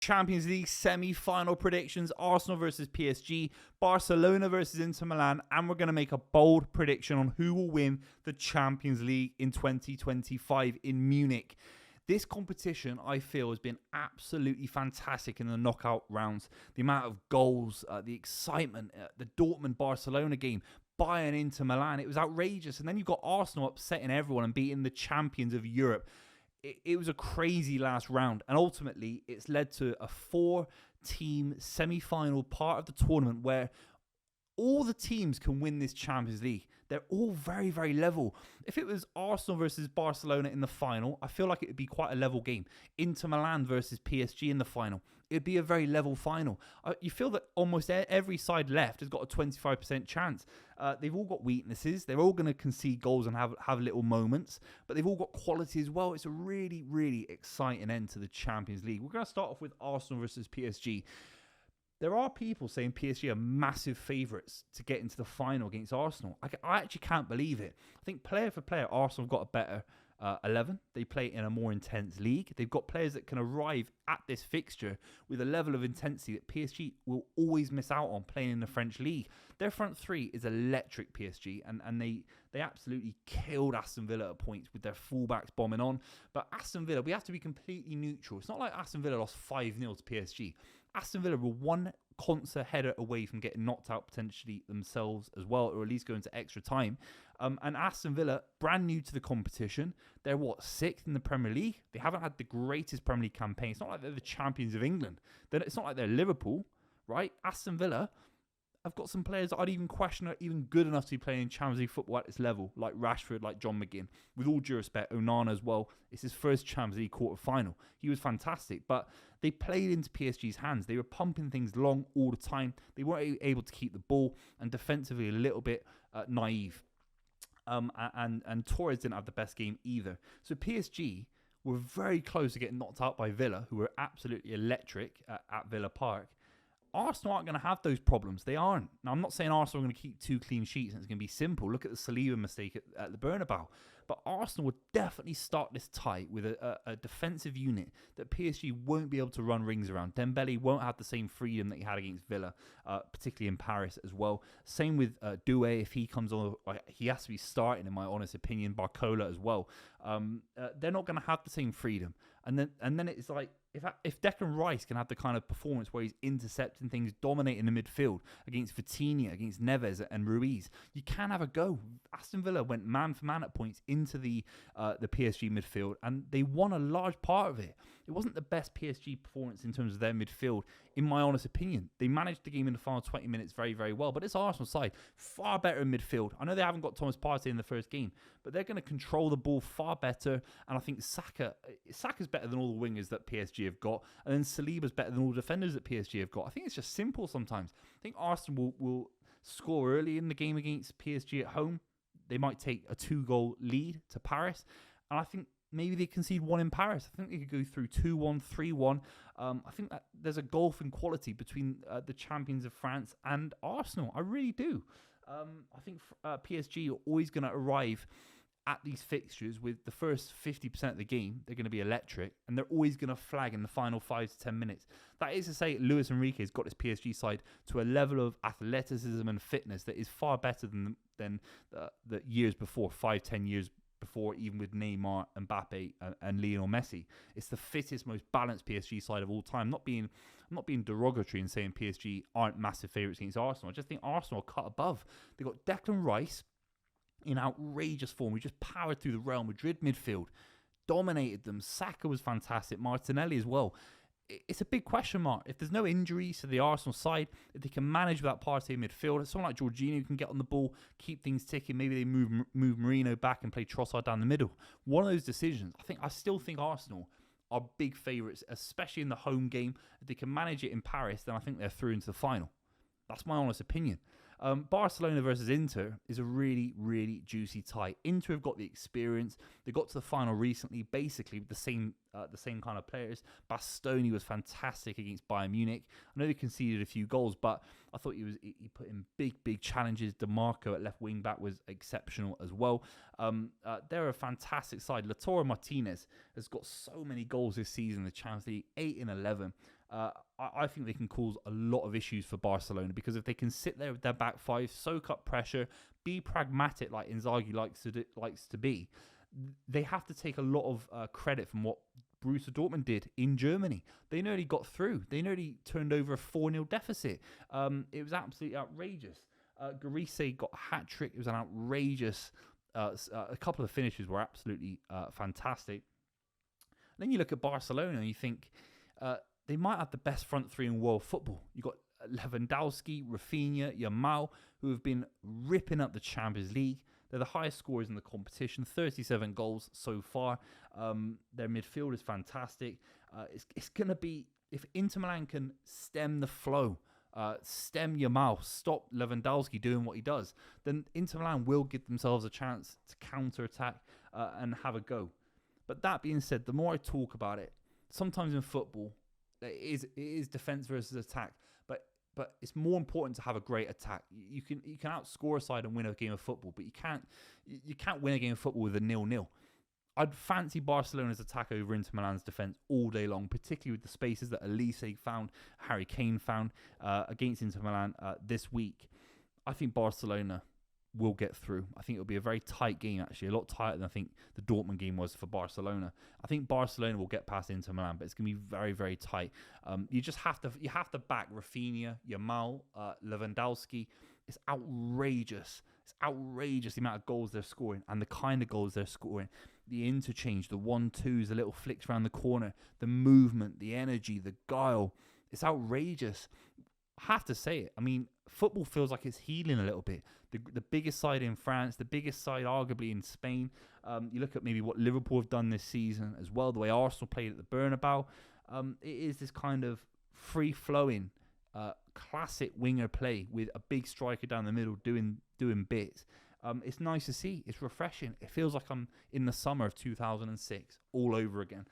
Champions League semi-final predictions: Arsenal versus PSG, Barcelona versus Inter Milan, and we're going to make a bold prediction on who will win the Champions League in 2025 in Munich. This competition, I feel, has been absolutely fantastic in the knockout rounds. The amount of goals, the excitement, the Dortmund-Barcelona game, Bayern Inter Milan, it was outrageous. And then you've got Arsenal upsetting everyone and beating the champions of Europe. It was a crazy last round, and ultimately it's led to a 4-team semi-final part of the tournament where all the teams can win this Champions League. They're all very, very level. If it was Arsenal versus Barcelona in the final, I feel like it would be quite a level game. Inter Milan versus PSG in the final, it'd be a very level final. You feel that almost every side left has got a 25% chance. They've all got weaknesses. They're all going to concede goals and have little moments, but they've all got quality as well. It's a really, really exciting end to the Champions League. We're going to start off with Arsenal versus PSG. There are people saying PSG are massive favourites to get into the final against Arsenal. I actually can't believe it. I think player for player, Arsenal have got a better 11. They play in a more intense league. They've got players that can arrive at this fixture with a level of intensity that PSG will always miss out on playing in the French league. Their front three is electric, PSG, and they absolutely killed Aston Villa at points with their fullbacks bombing on. But Aston Villa, we have to be completely neutral. It's not like Aston Villa lost 5-0 to PSG. Aston Villa were one concert header away from getting knocked out potentially themselves as well, or at least going to extra time. And Aston Villa, brand new to the competition, they're 6th in the Premier League. They haven't had the greatest Premier League campaign. It's not like they're the champions of England. It's not like they're Liverpool, right? Aston Villa have got some players that I'd even question are even good enough to be playing Champions League football at this level, like Rashford, like John McGinn. With all due respect, Onana as well. It's his first Champions League quarter-final. He was fantastic, but they played into PSG's hands. They were pumping things long all the time. They weren't able to keep the ball, and defensively a little bit naive. And Torres didn't have the best game either. So PSG were very close to getting knocked out by Villa, who were absolutely electric at Villa Park. Arsenal aren't going to have those problems. They aren't. Now, I'm not saying Arsenal are going to keep 2 clean sheets and it's going to be simple. Look at the Saliba mistake at the Bernabeu. But Arsenal would definitely start this tight with a defensive unit that PSG won't be able to run rings around. Dembele won't have the same freedom that he had against Villa, particularly in Paris as well. Same with Buvey. If he comes on, he has to be starting, in my honest opinion. Barcola as well. They're not going to have the same freedom. And then it's like, if Declan Rice can have the kind of performance where he's intercepting things, dominating the midfield against Vitinha, against Neves and Ruiz, you can have a go. Aston Villa went man for man at points into the PSG midfield, and they won a large part of it. It wasn't the best PSG performance in terms of their midfield, in my honest opinion. They managed the game in the final 20 minutes very, very well, but it's Arsenal side far better in midfield. I know they haven't got Thomas Partey in the first game, but they're going to control the ball far better, and I think Saka's better than all the wingers that PSG have got, and then Saliba's better than all the defenders that PSG have got. I think it's just simple sometimes. I think Arsenal will score early in the game against PSG at home. They might take a 2-goal lead to Paris, and I think maybe they concede 1 in Paris. I think they could go through 2-1, 3-1. I think that there's a gulf in quality between the champions of France and Arsenal. I really do. I think PSG are always going to arrive at these fixtures with the first 50% of the game. They're going to be electric, and they're always going to flag in the final 5 to 10 minutes. That is to say, Luis Enrique has got his PSG side to a level of athleticism and fitness that is far better than the years before, 5-10 years before, even with Neymar, Mbappe, and Lionel Messi. It's the fittest, most balanced PSG side of all time. I'm not being derogatory in saying PSG aren't massive favourites against Arsenal. I just think Arsenal are cut above. They got Declan Rice in outrageous form. We just powered through the Real Madrid midfield, dominated them. Saka was fantastic. Martinelli as well. It's a big question mark. If there's no injuries to the Arsenal side, if they can manage without Partey midfield, someone like Jorginho who can get on the ball, keep things ticking. Maybe they move Marino back and play Trossard down the middle. One of those decisions. I still think Arsenal are big favourites, especially in the home game. If they can manage it in Paris, then I think they're through into the final. That's my honest opinion. Barcelona versus Inter is a really, really juicy tie. Inter have got the experience. They got to the final recently, basically with the same kind of players. Bastoni was fantastic against Bayern Munich. I know they conceded a few goals, but I thought he put in big challenges. DeMarco at left wing back was exceptional as well. They're a fantastic side. Lautaro Martinez has got so many goals this season in the Champions League, 8 in 11. I think they can cause a lot of issues for Barcelona, because if they can sit there with their back five, soak up pressure, be pragmatic like Inzaghi likes to be, they have to take a lot of credit from what Borussia Dortmund did in Germany. They nearly got through. They nearly turned over a 4-0 deficit. It was absolutely outrageous. Garise got a hat-trick. It was an outrageous... a couple of finishes were absolutely fantastic. Then you look at Barcelona and you think they might have the best front three in world football. You've got Lewandowski, Rafinha, Yamal, who have been ripping up the Champions League. They're the highest scorers in the competition, 37 goals so far. Their midfield is fantastic. It's going to be, if Inter Milan can stem the flow, stem Yamal, stop Lewandowski doing what he does, then Inter Milan will give themselves a chance to counter-attack and have a go. But that being said, the more I talk about it, sometimes in football, it is defense versus attack. But it's more important to have a great attack. You can outscore a side and win a game of football, but you can't win a game of football with a 0-0. I'd fancy Barcelona's attack over Inter Milan's defence all day long, particularly with the spaces that Elise found, Harry Kane found against Inter Milan this week. I think Barcelona will get through. I think it'll be a very tight game, actually, a lot tighter than I think the Dortmund game was for Barcelona. I think Barcelona will get past Inter Milan, but it's going to be very, very tight. You have to back Rafinha, Yamal, Lewandowski. It's outrageous. It's outrageous the amount of goals they're scoring and the kind of goals they're scoring. The interchange, the 1-2s, the little flicks around the corner, the movement, the energy, the guile. It's outrageous. I have to say it. I mean, football feels like it's healing a little bit. The biggest side in France, the biggest side arguably in Spain. You look at maybe what Liverpool have done this season as well, the way Arsenal played at the Bernabeu. It is this kind of free-flowing, classic winger play with a big striker down the middle doing bits. It's nice to see. It's refreshing. It feels like I'm in the summer of 2006 all over again.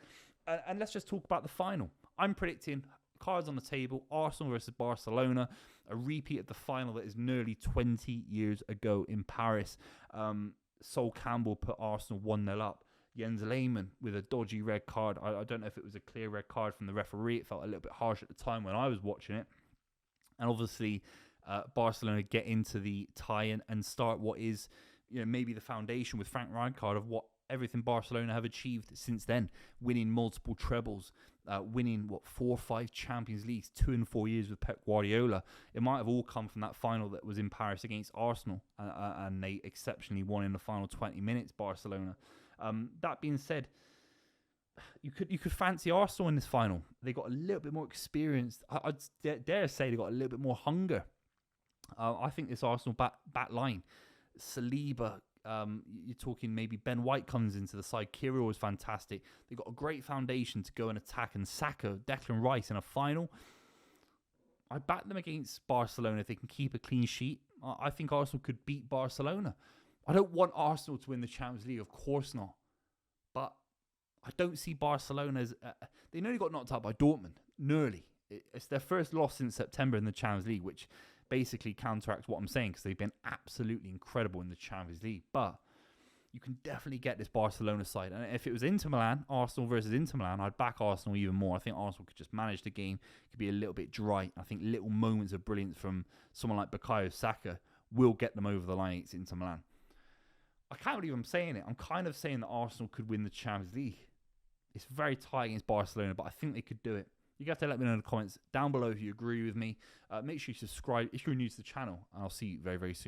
And let's just talk about the final. I'm predicting, cards on the table, Arsenal versus Barcelona, a repeat of the final that is nearly 20 years ago in Paris. Sol Campbell put Arsenal 1-0 up. Jens Lehmann with a dodgy red card. I don't know if it was a clear red card from the referee. It felt a little bit harsh at the time when I was watching it. And obviously, Barcelona get into the tie-in and start what is, maybe the foundation with Frank Rijkaard of what everything Barcelona have achieved since then, winning multiple trebles, winning 4 or 5 Champions Leagues, 2 and 4 years with Pep Guardiola. It might have all come from that final that was in Paris against Arsenal, and they exceptionally won in the final 20 minutes, Barcelona. That being said, you could fancy Arsenal in this final. They got a little bit more experience. I'd dare say they got a little bit more hunger. I think this Arsenal back line, Saliba, you're talking maybe Ben White comes into the side. Kirill is fantastic. They've got a great foundation to go and attack. And Saka, Declan Rice in a final. I back them against Barcelona if they can keep a clean sheet. I think Arsenal could beat Barcelona. I don't want Arsenal to win the Champions League, of course not. But I don't see Barcelona as... they nearly got knocked out by Dortmund. Nearly. It's their first loss since September in the Champions League, which basically counteracts what I'm saying, because they've been absolutely incredible in the Champions League. But you can definitely get this Barcelona side. And if it was Inter Milan, Arsenal versus Inter Milan, I'd back Arsenal even more. I think Arsenal could just manage the game. It could be a little bit dry. I think little moments of brilliance from someone like Bukayo Saka will get them over the line against Inter Milan. I can't believe I'm saying it. I'm kind of saying that Arsenal could win the Champions League. It's very tight against Barcelona, but I think they could do it. You have to let me know in the comments down below if you agree with me. Make sure you subscribe if you're new to the channel, and I'll see you very, very soon.